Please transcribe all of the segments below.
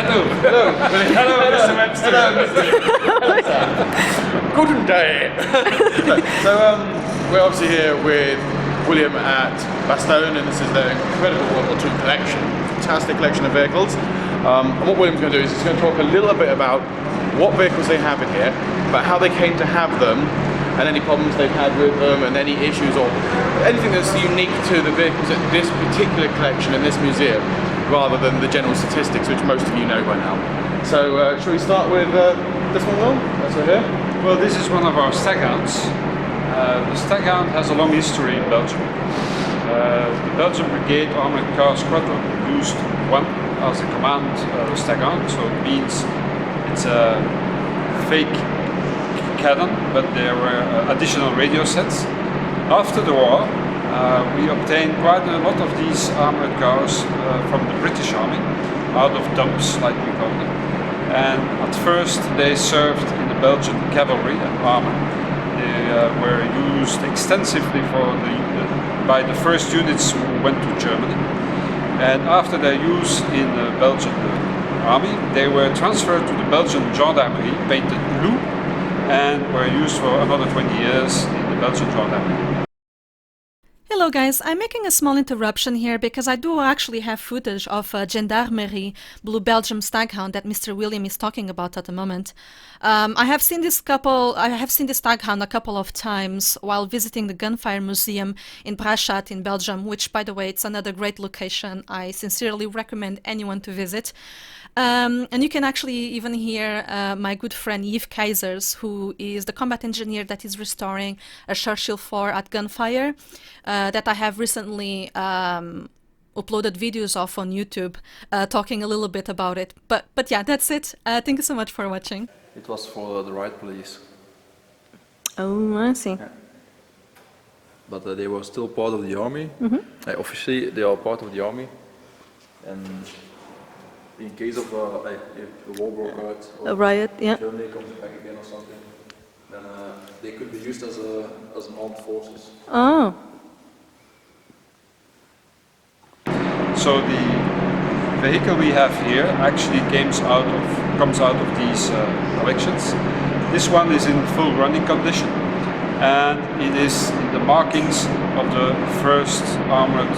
Hello. Hello, Mr. Webster. Hello, Mr. Guten day. So we're obviously here with William at Bastogne, and this is their incredible World War II collection. Fantastic collection of vehicles. And what William's going to do is he's going to talk a little bit about what vehicles they have in here, about how they came to have them, and any problems they've had with them, and any issues or anything that's unique to the vehicles at this particular collection in this museum, rather than the general statistics, which most of you know by now. So shall we start with this one, Will? That's right here. Well, this is one of our Staghounds. The Staghound has a long history in Belgium. The Belgian Brigade Armoured Car Squadron used one as a command Staghound, so it means it's a fake cannon, but there were additional radio sets. After the war, we obtained quite a lot of these armoured cars from the British Army, out of dumps, like we call them. And at first they served in the Belgian cavalry and armour. They were used extensively by the first units who went to Germany. And after their use in the Belgian army, they were transferred to the Belgian gendarmerie, painted blue, and were used for another 20 years in the Belgian gendarmerie. Hello guys, I'm making a small interruption here because I do actually have footage of a Gendarmerie Blue Belgium Staghound that Mr. William is talking about at the moment. I have seen this Staghound a couple of times while visiting the Gunfire Museum in Barracks in Belgium, which, by the way, it's another great location. I sincerely recommend anyone to visit. And you can actually even hear my good friend Yves Keizers, who is the combat engineer that is restoring a Churchill 4 at Gunfire, that I have recently uploaded videos of on YouTube, talking a little bit about it. But yeah, that's it. Thank you so much for watching. It was for the riot police. Oh, I see. Yeah. But they were still part of the army. Mm-hmm. Officially, they are part of the army. And in case of if the war broke out, or A riot, yeah. Germany comes back again or something, then they could be used as an armed forces. Oh. So the vehicle we have here actually comes out of these collections. This one is in full running condition, and it is in the markings of the 1st Armoured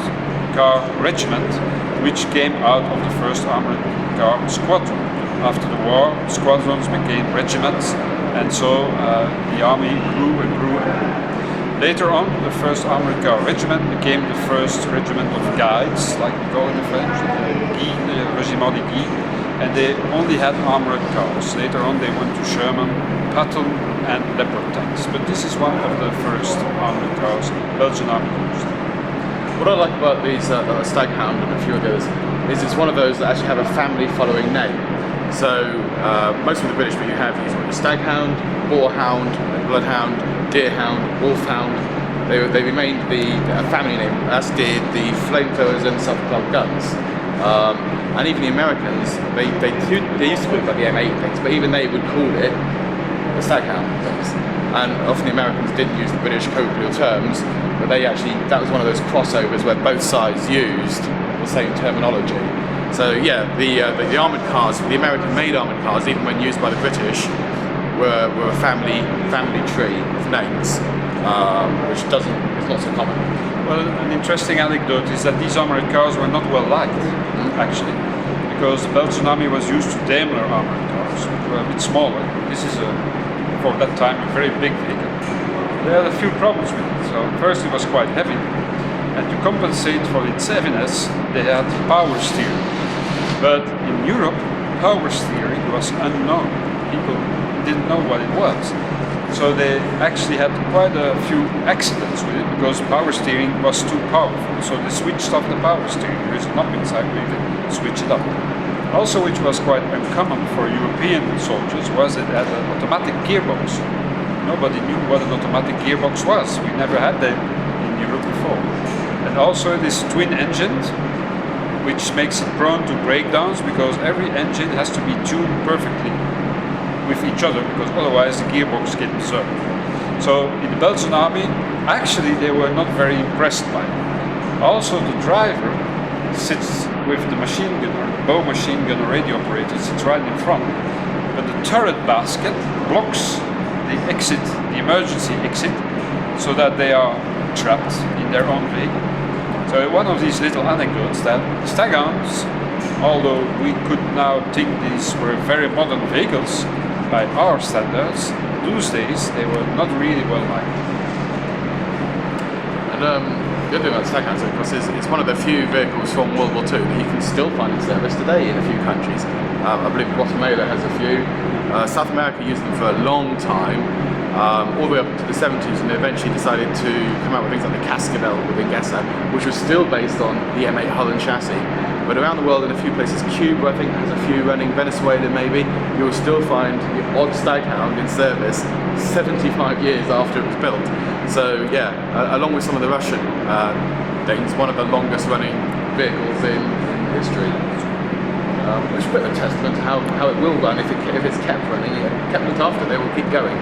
Car Regiment, which came out of the 1st Armoured Car Squadron. After the war, squadrons became regiments, and so the army grew and grew and grew. Later on, the 1st Armoured Car Regiment became the 1st Regiment of Guides, like we call it in French, the Régiment des Guides, and they only had armoured cars. Later on they went to Sherman, Patton and Leopard tanks, but this is one of the 1st armoured cars Belgian Army used. What I like about these Staghound and a few of those is it's one of those that actually have a family following name. So most of the British that you have is the Staghound, Boarhound, Bloodhound, Deerhound, Wolfhound. They remained a family name, as did the flamethrowers and self-propelled guns. And even the Americans, they used to call it like the M8 things, but even they would call it the Staghound things. And often the Americans didn't use the British colloquial terms, but that was one of those crossovers where both sides used the same terminology. So yeah, the armoured cars, the American-made armoured cars, even when used by the British, were a family tree of names, which is not so common. Well, an interesting anecdote is that these armoured cars were not well liked, actually, because the Belgian army was used to Daimler armoured cars, which were a bit smaller. This is for that time a very big vehicle. They had a few problems with it. So first, it was quite heavy, and to compensate for its heaviness, they had power steering. But in Europe, power steering was unknown. People didn't know what it was. So they actually had quite a few accidents with it because power steering was too powerful. So they switched off the power steering. There is a knob inside where you can switch it up. Also, which was quite uncommon for European soldiers, was it had an automatic gearbox. Nobody knew what an automatic gearbox was. We never had that in Europe before. And also this twin-engined, which makes it prone to breakdowns because every engine has to be tuned perfectly with each other, because otherwise the gearbox gets berserk. So in the Belgian army, actually they were not very impressed by it. Also the driver sits with the machine gunner, the bow machine gunner radio operator sits right in front. But the turret basket blocks the exit, the emergency exit, so that they are trapped in their own vehicle. So one of these little anecdotes that Staghounds, although we could now think these were very modern vehicles by our standards, those days they were not really well liked. And the other thing about Staghounds, of course, is it's one of the few vehicles from World War II that you can still find in service today in a few countries. I believe Guatemala has a few. South America used them for a long time, all the way up to the 70s, and they eventually decided to come out with things like the Cascabel within Gessa, which was still based on the M8 hull and chassis. But around the world, in a few places, Cuba I think has a few running, Venezuela maybe, you will still find the odd Staghound in service 75 years after it was built. So yeah, along with some of the Russian things, one of the longest running vehicles in history. Which is a bit of a testament to how it will run if it's kept running, kept looked after, they will keep going.